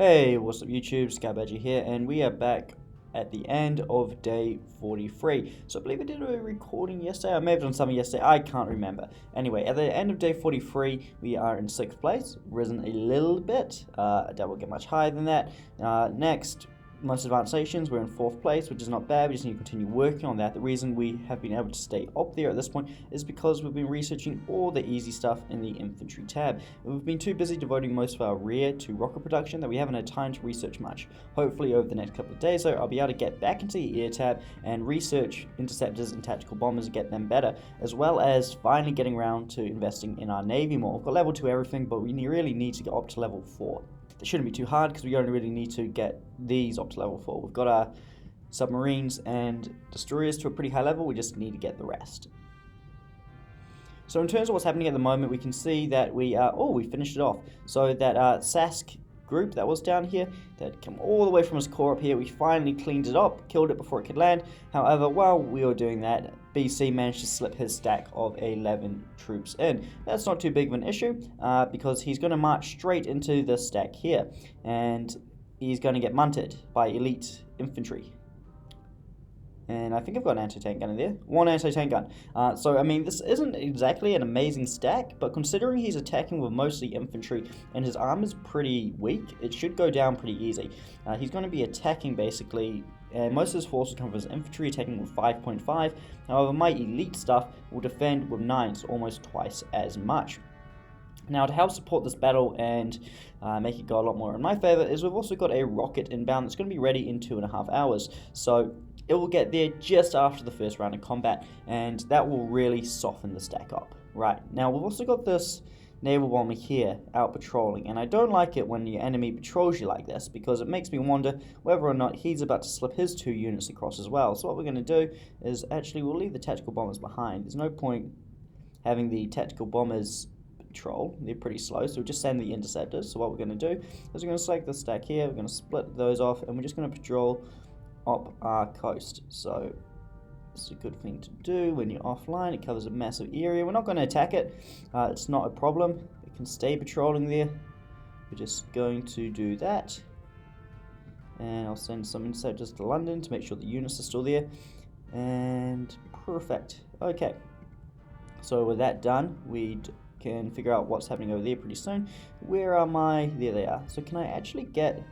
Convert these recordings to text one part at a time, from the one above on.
Hey, what's up YouTube, Scabadger here, and we are back at the end of day 43. So I believe I did a recording yesterday, I may have done something yesterday, I can't remember. Anyway, at the end of day 43, we are in 6th place, risen a little bit, I doubt we'll get much higher than that. Next, most advanced nations, we're in 4th place, which is not bad, we just need to continue working on that. The reason we have been able to stay up there at this point is because we've been researching all the easy stuff in the infantry tab. We've been too busy devoting most of our rear to rocket production that we haven't had time to research much. Hopefully over the next couple of days though, I'll be able to get back into the air tab and research interceptors and tactical bombers and get them better, as well as finally getting around to investing in our navy more. We've got level 2 everything, but we really need to get up to level 4. It shouldn't be too hard because we only really need to get these up to level 4. We've got our submarines and destroyers to a pretty high level, we just need to get the rest. So in terms of what's happening at the moment, we can see that we finished it off. So that Sask group that was down here, that come all the way from its core up here, we finally cleaned it up, killed it before it could land. However, while we were doing that, BC managed to slip his stack of 11 troops in. That's not too big of an issue because he's going to march straight into this stack here, and he's going to get munted by elite infantry. And I think I've got an anti-tank gun in there. One anti-tank gun. So, I mean, this isn't exactly an amazing stack, but considering he's attacking with mostly infantry and his armor's pretty weak, it should go down pretty easy. He's going to be attacking, basically, and most of his force will come from his infantry, attacking with 5.5. However, my elite stuff will defend with 9, so almost twice as much. Now, to help support this battle and make it go a lot more in my favor, is we've also got a rocket inbound that's going to be ready in 2.5 hours. So it will get there just after the first round of combat, and that will really soften the stack up. Right, now we've also got this naval bomber here out patrolling, and I don't like it when your enemy patrols you like this, because it makes me wonder whether or not he's about to slip his 2 units across as well. So what we're going to do is actually we'll leave the tactical bombers behind. There's no point having the tactical bombers patrol, they're pretty slow, so we'll just send the interceptors. So what we're going to do is we're going to select the stack here, we're going to split those off, and we're just going to patrol up our coast. So it's a good thing to do when you're offline. It covers a massive area. We're not going to attack it, it's not a problem. It can stay patrolling there. We're just going to do that, and I'll send some interceptors to London to make sure the units are still there. And perfect. Okay, so with that done, we can figure out what's happening over there pretty soon. Where are my... there they are. So can I actually get...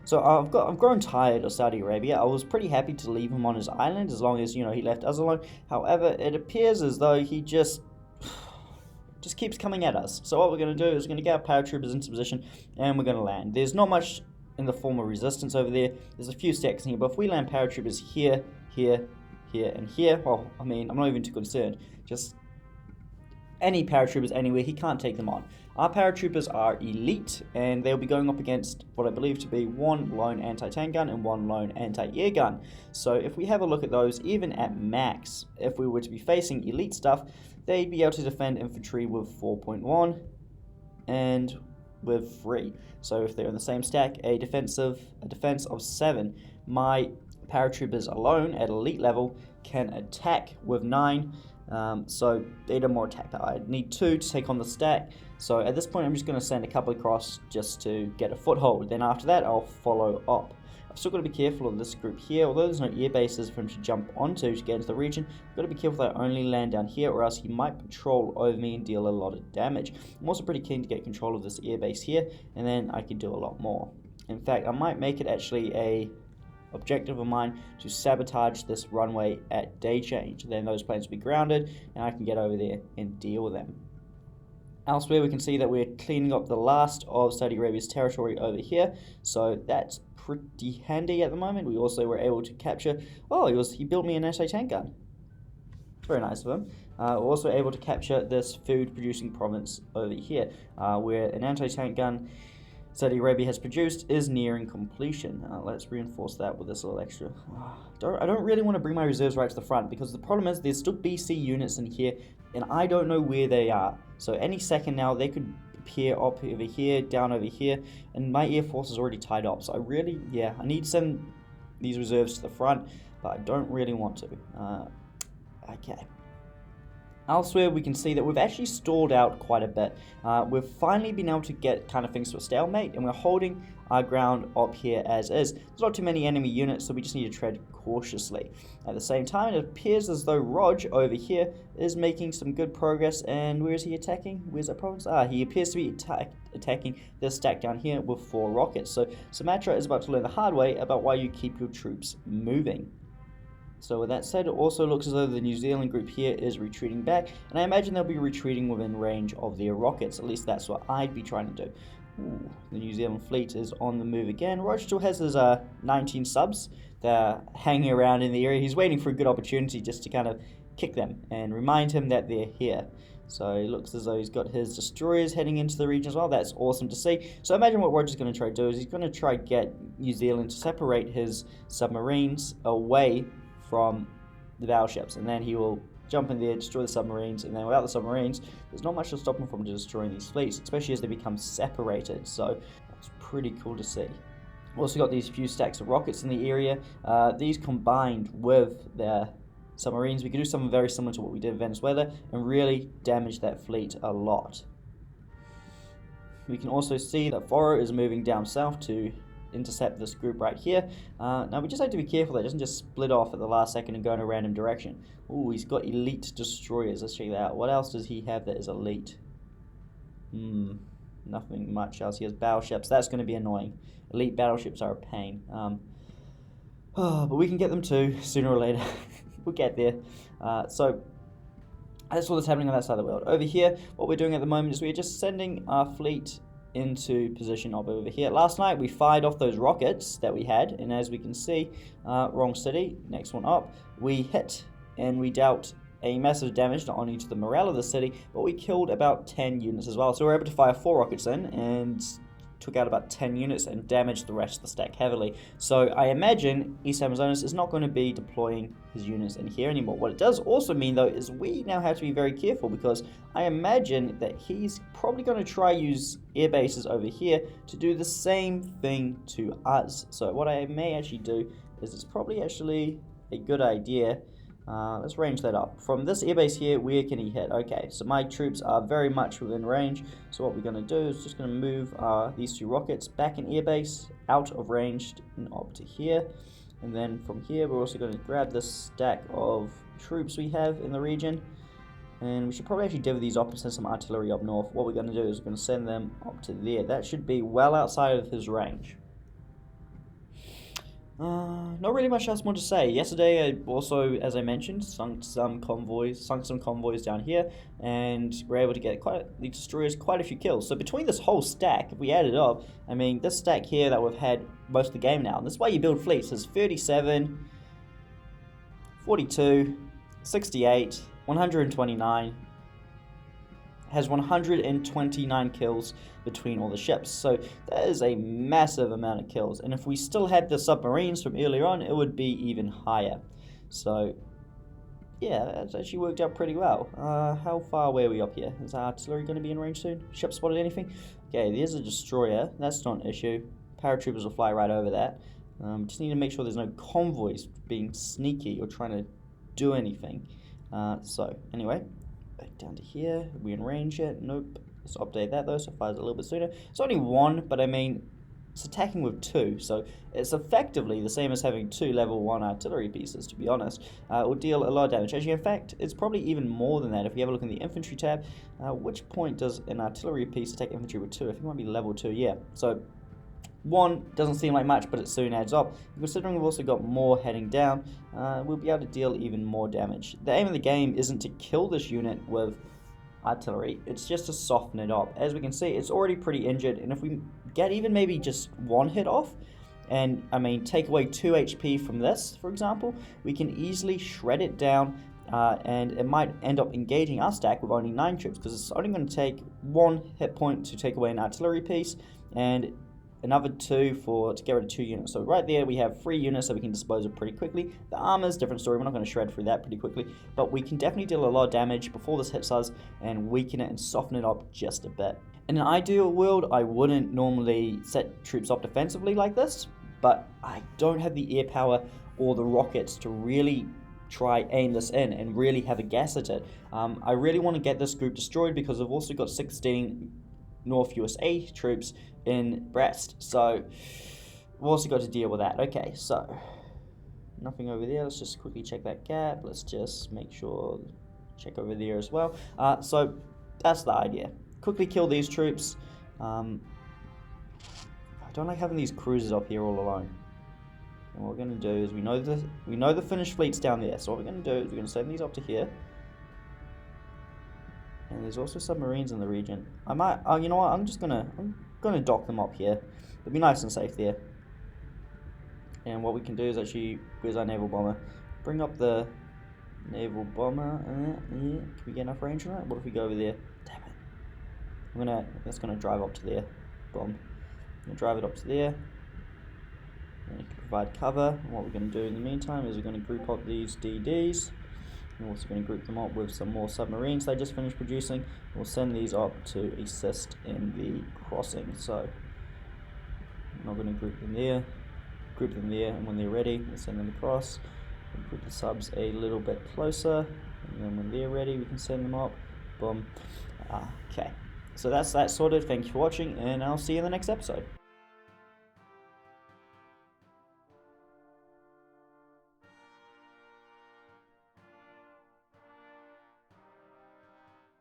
So I've grown tired of Saudi Arabia. I was pretty happy to leave him on his island as long as, you know, he left us alone. However, it appears as though he just keeps coming at us. So what we're going to do is we're going to get our paratroopers into position and we're going to land. There's not much in the form of resistance over there. There's a few stacks in here, but if we land paratroopers here, here, here, and here, well, I mean, I'm not even too concerned. Just any paratroopers anywhere, he can't take them on. Our paratroopers are elite, and they'll be going up against what I believe to be 1 lone anti-tank gun and 1 lone anti-air gun. So if we have a look at those, even at max, if we were to be facing elite stuff, they'd be able to defend infantry with 4.1 and with 3. So if they're in the same stack, a defense of 7. My paratroopers alone at elite level can attack with 9. So they do more attack. I need 2 to take on the stack. So at this point I'm just going to send a couple across just to get a foothold. Then after that I'll follow up. I've still got to be careful of this group here. Although there's no air bases for him to jump onto to get into the region, I've got to be careful that I only land down here, or else he might patrol over me and deal a lot of damage. I'm also pretty keen to get control of this air base here, and then I can do a lot more. In fact, I might make it actually a objective of mine to sabotage this runway at day change. Then those planes will be grounded and I can get over there and deal with them. Elsewhere we can see that we're cleaning up the last of Saudi Arabia's territory over here, so that's pretty handy at the moment. We also were able to capture, he built me an anti-tank gun. Very nice of him. We're also able to capture this food producing province over here, where an anti-tank gun Saudi Arabia has produced is nearing completion. Let's reinforce that with this little extra. I don't really want to bring my reserves right to the front, because the problem is there's still BC units in here and I don't know where they are. So any second now they could appear up over here, down over here, and my air force is already tied up. So I need to send these reserves to the front, but I don't really want to. Okay. Elsewhere, we can see that we've actually stalled out quite a bit. We've finally been able to get kind of things to a stalemate, and we're holding our ground up here as is. There's not too many enemy units, so we just need to tread cautiously. At the same time, it appears as though Rog over here is making some good progress. And where is he attacking? Where's that province? He appears to be attacking this stack down here with 4 rockets. So Sumatra is about to learn the hard way about why you keep your troops moving. So with that said, it also looks as though the New Zealand group here is retreating back, and I imagine they'll be retreating within range of their rockets. At least that's what I'd be trying to do. Ooh, the New Zealand fleet is on the move again. Roger still has his 19 subs. They're hanging around in the area. He's waiting for a good opportunity just to kind of kick them and remind him that they're here. So it looks as though he's got his destroyers heading into the region as well. That's awesome to see. So imagine what Roger's going to try to do is he's going to try to get New Zealand to separate his submarines away from the battleships, and then he will jump in there, destroy the submarines, and then without the submarines, there's not much to stop him from destroying these fleets, especially as they become separated. So that's pretty cool to see. We've also got these few stacks of rockets in the area. These combined with their submarines, we could do something very similar to what we did in Venezuela and really damage that fleet a lot. We can also see that Foro is moving down south to intercept this group right here. Now we just have to be careful that it doesn't just split off at the last second and go in a random direction. Ooh, he's got elite destroyers. Let's check that out. What else does he have that is elite? Nothing much else. He has battleships. That's going to be annoying. Elite battleships are a pain. But we can get them too, sooner or later. We'll get there. So that's all that's happening on that side of the world. Over here, what we're doing at the moment is we're just sending our fleet into position up over here. Last night we fired off those rockets that we had, and as we can see, wrong city, next one up, we hit and we dealt a massive damage not only to the morale of the city, but we killed about 10 units as well. So we were able to fire 4 rockets in and took out about 10 units and damaged the rest of the stack heavily. So I imagine East Amazonas is not going to be deploying his units in here anymore. What it does also mean though is we now have to be very careful, because I imagine that he's probably going to try use air bases over here to do the same thing to us. So what I may actually do is it's probably actually a good idea. Let's range that up. From this airbase here, where can he hit? Okay, so my troops are very much within range. So what we're going to do is just going to move these 2 rockets back in airbase, out of range, and up to here. And then from here, we're also going to grab this stack of troops we have in the region. And we should probably actually divvy these up and send some artillery up north. What we're going to do is we're going to send them up to there. That should be well outside of his range. Not really much else more to say. Yesterday, I also, as I mentioned, sunk some convoys down here, and we're able to get the destroyers quite a few kills. So between this whole stack, if we add it up, I mean, this stack here that we've had most of the game now, and this is why you build fleets, is 37, 42, 68, 129, has 129 kills between all the ships. So that is a massive amount of kills. And if we still had the submarines from earlier on, it would be even higher. So yeah, that's actually worked out pretty well. How far away are we up here? Is our artillery going to be in range soon? Ship spotted anything? Okay, there's a destroyer. That's not an issue. Paratroopers will fly right over that. Just need to make sure there's no convoys being sneaky or trying to do anything. So anyway, back down to here. Are we in range yet? Nope. Let's update that though, so it fires a little bit sooner. It's only 1, but I mean, it's attacking with 2, so it's effectively the same as having 2 level 1 artillery pieces, to be honest. It will deal a lot of damage. Actually, in fact, it's probably even more than that. If you have a look in the infantry tab, which point does an artillery piece attack infantry with 2? I think it might be level 2, yeah. So 1 doesn't seem like much, but it soon adds up. Considering we've also got more heading down, we'll be able to deal even more damage. The aim of the game isn't to kill this unit with artillery, it's just to soften it up. As we can see, it's already pretty injured, and if we get even maybe just 1 hit off, and I mean take away 2 HP from this, for example, we can easily shred it down, and it might end up engaging our stack with only 9 troops, because it's only going to take 1 hit point to take away an artillery piece, and another 2 to get rid of 2 units. So right there we have 3 units that we can dispose of pretty quickly. The armor's different story, we're not going to shred through that pretty quickly, but we can definitely deal a lot of damage before this hits us and weaken it and soften it up just a bit. In an ideal world, I wouldn't normally set troops up defensively like this, but I don't have the air power or the rockets to really try aim this in and really have a guess at it. I really want to get this group destroyed because I've also got 16 North USA troops in Brest, so we've also got to deal with that. Okay, so nothing over there. Let's just quickly check that gap. Let's just make sure, check over there as well. So that's the idea. Quickly kill these troops. I don't like having these cruisers up here all alone. And what we're going to do is we know the Finnish fleet's down there. So what we're going to do is we're going to send these up to here. And there's also submarines in the region. I might, you know what? I'm gonna dock them up here. It'll be nice and safe there. And what we can do is actually, where's our naval bomber? Bring up the naval bomber. Yeah. Can we get enough range on it? What if we go over there? Damn it! That's gonna drive up to there. Bomb. I'm gonna drive it up to there. And it can provide cover. And what we're going to do in the meantime is we're going to group up these DDs. We're also going to group them up with some more submarines they just finished producing. We'll send these up to assist in the crossing. So I'm not going to group them there, and when they're ready, we'll send them across. We'll group the subs a little bit closer, and then when they're ready, we can send them up. Boom. Okay. So that's that sorted. Thank you for watching, and I'll see you in the next episode.